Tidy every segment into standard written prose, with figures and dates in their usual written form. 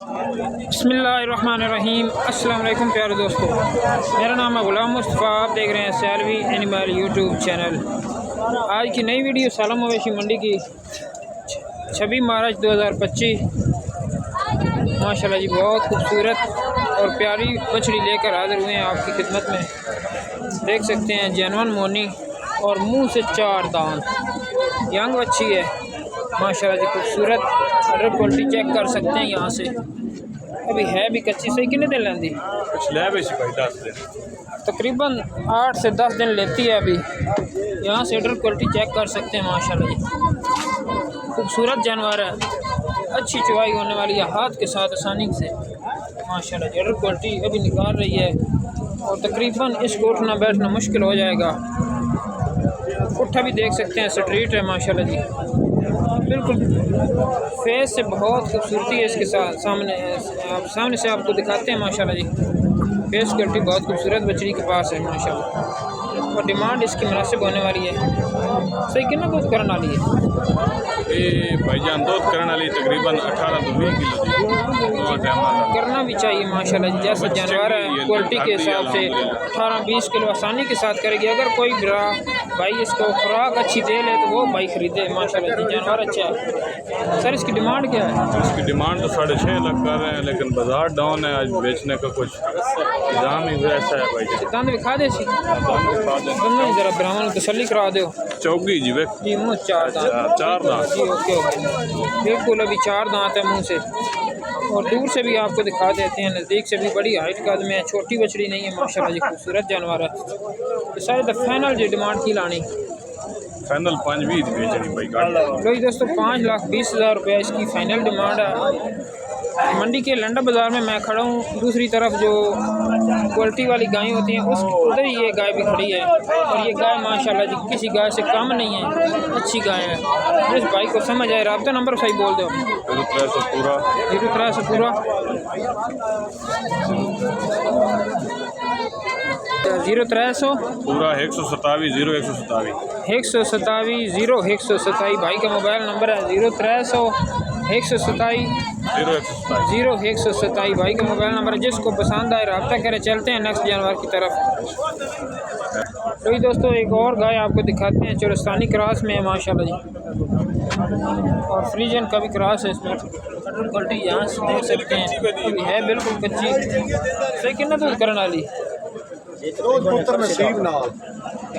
बिस्मिल्लाहिर्रहमानिर्रहीम। अस्सलाम वालेकुम प्यारे दोस्तों, मेरा नाम है गुलाम मुस्तफ़ा। आप देख रहे हैं सैलवी एनिमल यूट्यूब चैनल। आज की नई वीडियो सालम मवेशी मंडी की 26 मार्च 2025। माशाल्लाह जी, बहुत खूबसूरत और प्यारी बछड़ी लेकर हाजिर हुए हैं आपकी खिदमत में। देख सकते हैं जैनवन मोनी और मुंह से 4 दांत, यंग बच्ची है माशाल्लाह जी, खूबसूरत। ऑर्डर क्वालिटी चेक कर सकते हैं यहाँ से। अभी है भी कच्ची। सही कितने दिन लेंदी? तकरीबन 8 से 10 दिन लेती है अभी। यहाँ से ऑर्डर क्वालिटी चेक कर सकते हैं माशाल्लाह जी, खूबसूरत जानवर है। अच्छी चुवाई होने वाली है हाथ के साथ आसानी से माशाल्लाह जी। ऑर्डर क्वालिटी अभी निकाल रही है और तकरीबन इसको उठना बैठना मुश्किल हो जाएगा। उठा भी देख सकते हैं, स्ट्रीट है माशाल्लाह जी, बिल्कुल फेस से बहुत खूबसूरती है इसके साथ। सामने से आपको दिखाते हैं माशाल्लाह जी। फेस क्वालिटी बहुत खूबसूरत बछड़ी के पास है माशाल्लाह, और डिमांड इसकी मुनासिब होने वाली है। सही कितना दूध करने वाली है ये भाईजान? दूध करने वाली तकरीबन 18 से 20 किलो करना भी चाहिए माशाल्लाह जी। जैसा जानवर है क्वालिटी के हिसाब से 18-20 किलो आसानी के साथ करेगी। अगर कोई भाई इसको खुराक अच्छी दे ले तो वो भाई खरीदे माशाल्लाह जी। जानवर अच्छा है। सर इसकी डिमांड क्या है? इसकी डिमांड तो 6.5 लाख कर रहे हैं, लेकिन बाजार डाउन है, आज बेचने का कुछ इंतजाम ही वैसा है भाई। दंद दिखा दे सी, जरा ब्राह्मण तसल्ली करा दो। चौकी जी जी, मुँह 4 दांत जी। ओके बिल्कुल, अभी 4 दांत है मुँह से। और दूर से भी आपको दिखा देते हैं, नज़दीक से भी बड़ी हाइट का में है, छोटी बछड़ी नहीं है माशाल्लाह जी, खूबसूरत जानवर है। सारे तो फाइनल जी डिमांड की लानी फाइनल 5-20 बेचनी भाई। लो दोस्तों, 5,20,000 रुपये इसकी फ़ाइनल डिमांड है। मंडी के लंडा बाज़ार में मैं खड़ा हूँ। दूसरी तरफ जो क्वालिटी वाली गायें होती हैं उस उधर ही ये गाय भी खड़ी है, और ये गाय माशाल्लाह जी किसी गाय से कम नहीं है, अच्छी गाय है। इस भाई को समझ आए, रब्ता नंबर सही बोल दो। 0300 पूरा 0300 पूरा 0300 पूरा 127 0127 127 भाई का मोबाइल नंबर है। 0300 127 0127 भाई का मोबाइल नंबर है। जिसको पसंद आए रब्ता करें। चलते हैं नेक्स्ट जानवर की तरफ। तो दोस्तों एक और गाय आपको दिखाते हैं, चोरस्तानी क्रॉस में है माशाल्लाह जी, और फ्रीजन का भी क्रॉस है इसमें। क्वालिटी यहाँ से देख सकते हैं, अभी है बिल्कुल कच्ची। सही कितना दूध करने वाली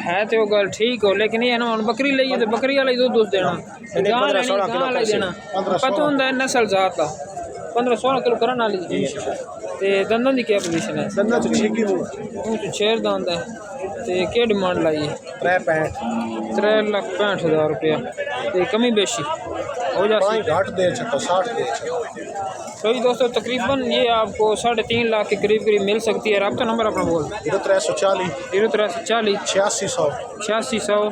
है तो वो गल ठीक हो, लेकिन ये ना बकरी ली तो बकरी वाला ही दूध देना, गां देना पता होंगे नस्ल जात का। 15-16 किलो करने वाली। तो दंदों की क्या पोजीशन है? 6 दांत है। तो क्या डिमांड लाई है? 3,65,000 रुपया। तो कमी बेशी हो जाती है। तो दोस्तों तकरीबन ये आपको 3.5 लाख के करीब मिल सकती है। रब्ता नंबर अपना बोल। 0340 8600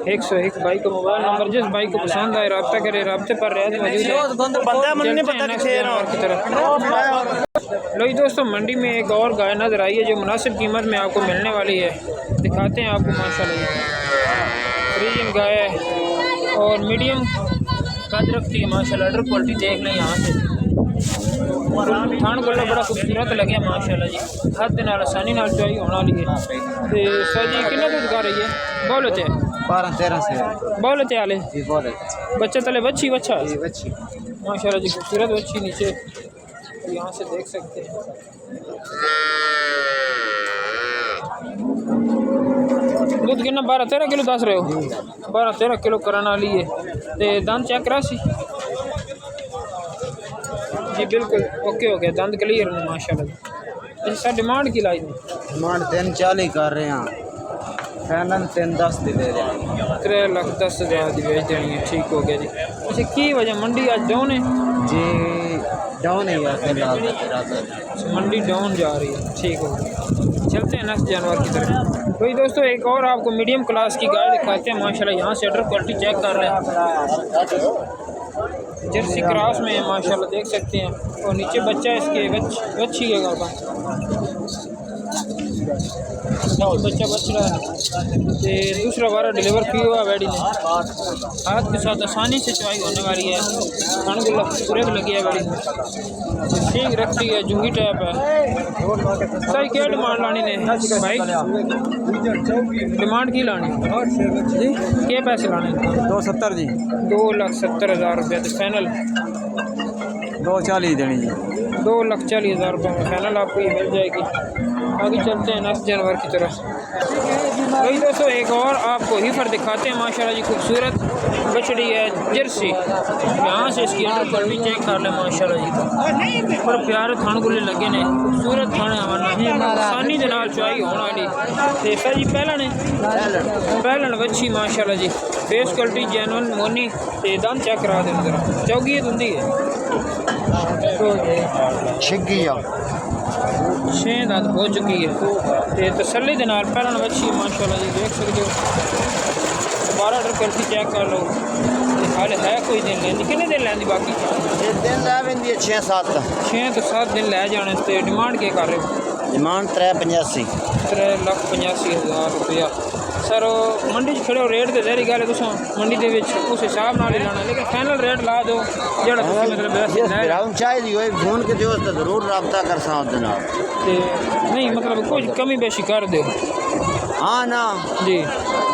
101 भाई का मोबाइल नंबर। जिस भाई को पसंद आए रब्ता करे। रब्ते पर रहते मौजूद है। लो दोस्तों, मंडी में एक और गाय नजर आई है जो मुनासिब कीमत में आपको मिलने वाली है। दिखाते हैं आपको माशाल्लाह। फ्रीजन गाय है और मीडियम कद रखती है माशाल्लाह। ऑर्डर क्वालिटी देख लें यहाँ से। थान गोला बड़ा खूबसूरत लगे माशाल्लाह जी। हाथ दे नाल आसानी नाल चुवाई होने वाली है। ते सर जी कितना दूध कर रही है? बोलो ते 12-13 से बोलो ते आले जी। बोले बच्चा तले बच्ची बच्चा बच्ची माशाल्लाह जी, खूबसूरत बच्ची नीचे यहाँ से देख सकते हैं। दूध कितना 12-13 किलो दस रहे हो? 12-13 किलो कराने वाली है। तो दांत चेक करा सी जी, बिल्कुल ओके हो गया, दंद क्लियर है माशाल्लाह। अच्छा सर डिमांड की लाई? डिमांड 340 कर रहे हैं, फाइनल 310 दे रहे हैं। 3,10,000 की बेच देनी है। ठीक हो गया जी। अच्छा की वजह मंडी आज डाउन है जी? डाउन है यार, मंडी डाउन जा रही है। ठीक हो गया, चलते हैं नेक्स्ट जानवर की तरफ। वही दोस्तों एक और आपको मीडियम क्लास की गाय दिखाते हैं माशाल्लाह। यहाँ से ऑर्डर क्वालिटी चेक कर रहे हैं। जर्सी क्रॉस में है माशाल्लाह, देख सकते हैं। और नीचे बच्चा इसके बच्ची है घर का। बच्चा बच रहा है। तो दूसरा वारा डिलीवर किया हुआ बैडी ने, हाथ के साथ आसानी से चवाई होने वाली है। खाने को पूरे लगी है बैडी, ठीक रखती है, जूंगी टाइप है। सही क्या डिमांड लानी ने भाई? डिमांड की लानी जी? क्या पैसे लाने? 270 जी, 2,70,000 रुपये। तो फाइनल 240 देनी जी। 2,40,000 रुपये में फाइनल आपको ये मिल जाएगी। आगे चलते हैं नेक्स्ट जानवर की तरफ। वही दोस्तों एक और आपको हीफर दिखाते हैं माशाल्लाह जी, खूबसूरत बछड़ी है जर्सी। यहाँ से इसकी अंडर क्वालिटी चेक कर लें माशाल्लाह जी। पर प्यारे थान गुले लगे ने, खूबसूरत थाने हमारा आसानी के नाल चुआई होने वाली। तो सर जी पहलन बच्ची माशाल्लाह जी, फेस क्वालिटी जैनवन मोनी। तो दंद चेक करा दें जरा, चौगी धुंधी है, छे दंद हो चुकी है। तो तसली के नाल पहलन बच्ची माशाल्लाह जी, देख सकते हो। दोबारा अगर क्वालिटी चेक कर लो। हाल है कोई दिन लेंदी, कितने दिन लेंदी? बाकी दिन लै वेंदी 6-7 तो 7 दिन लै जाने। तो डिमांड क्या कर रहे हो? डिमांड 385 3,85,000 रुपया। सर मंडी खड़े हो रेट तो जहरी गल है, तुम मंडी के उस हिसाब नाल ही लाना, लेकिन फाइनल रेट ला दो जड़ा मतलब चाहिए फोन के जो जरूर रब्ता कर नहीं, मतलब कुछ कमी बेशी कर दो। हाँ ना जी,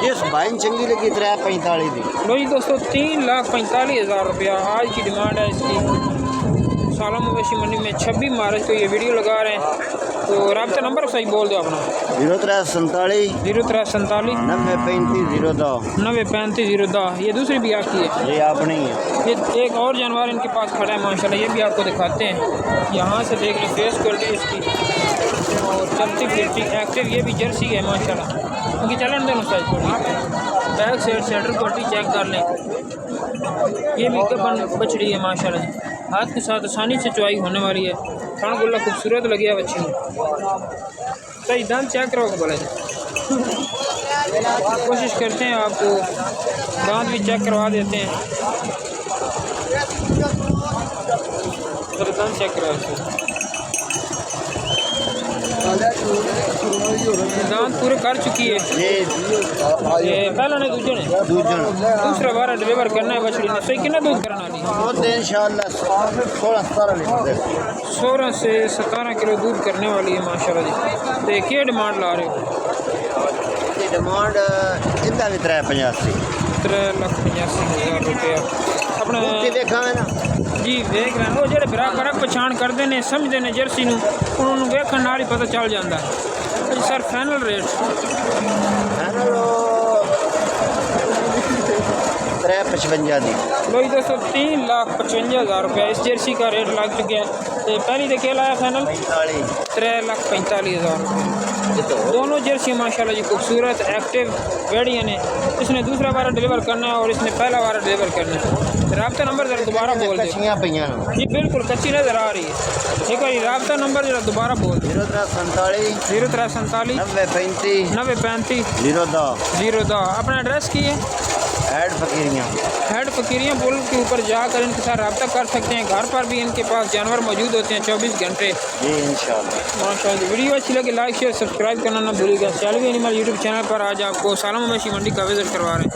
जिस भाई चंगी लगी 345 दी। लो जी दोस्तों 3,45,000 रुपया आज की डिमांड है इसकी। सालों मवेशी मंडी में 26 मार्च को ये वीडियो लगा रहे हैं। तो रब्ता नंबर सही बोल दो अपना। 0347 0347 903502। ये दूसरी भी आपकी है? ये अपनी है। ये एक और जानवर इनके पास खड़ा है माशाल्लाह, ये भी आपको दिखाते हैं। यहाँ से देख लो फेस क्वालिटी इसकी और चलती फिरती एक्टिव। ये भी जर्सी है माशाल्लाह, उनकी चलन दोनों size back side centre quality check कर लें। ये भी गबन बछड़ी है माशाल्लाह जी, हाथ के साथ आसानी से चुआई होने वाली है। खाना गुल्ला खूबसूरत लगे है बच्ची में। सही दांत चेक करोगे बोला जी? कोशिश करते हैं आपको दांत भी चेक करवा देते हैं। दांत चेक करवा दांत पूरे कर चुकी है। ये पहला ने दूसरे ने दूसरा बार डिलीवर करना है बछड़ी ने। सही कितना दूध करना है? 16 से 17 किलो दूध करने वाली है माशाल्लाह जी। तो क्या डिमांड ला रहे हो? डिमांड इनका भी 3,85,000 रुपया। अपना देखा है ना जी देख रहे हैं वो जो बराबर पछाण करते हैं, समझते हैं जर्सी उन्होंने वेखण नाल ही पता चल जाता है। सर फाइनल रेट 355 दी। लो जी दोस्तों 3,55,000 रुपया इस जर्सी का रेट लग चुका है। तो पहली तो क्या लाया फाइनल? 3,45,000 रुपये। दोनों जर्सी माशाल्लाह जी खूबसूरत एक्टिव बेड़ियाँ ने। इसने दूसरा बार डिलीवर करना है और इसने पहला बार डिलीवर करना है। रब्ता नंबर जरा दोबारा बोल दें जी, बिल्कुल कच्ची नज़र आ रही है। एक बार रब्ता नंबर जरा दोबारा बोल दें। 0347 9035 02। अपना एड्रेस की है? हेड फकीरियाँ पुल के ऊपर जाकर इनके साथ रब्ता कर सकते हैं। घर पर भी इनके पास जानवर मौजूद होते हैं 24 घंटे जी इंशाल्लाह। माशाल्लाह। वीडियो अच्छी लगे लाइक शेयर सब्सक्राइब करना ना भूलिएगा। चैनल एनिमल यूट्यूब चैनल पर आज आपको सालों मवेशी मंडी का विजिट करवा रहे हैं।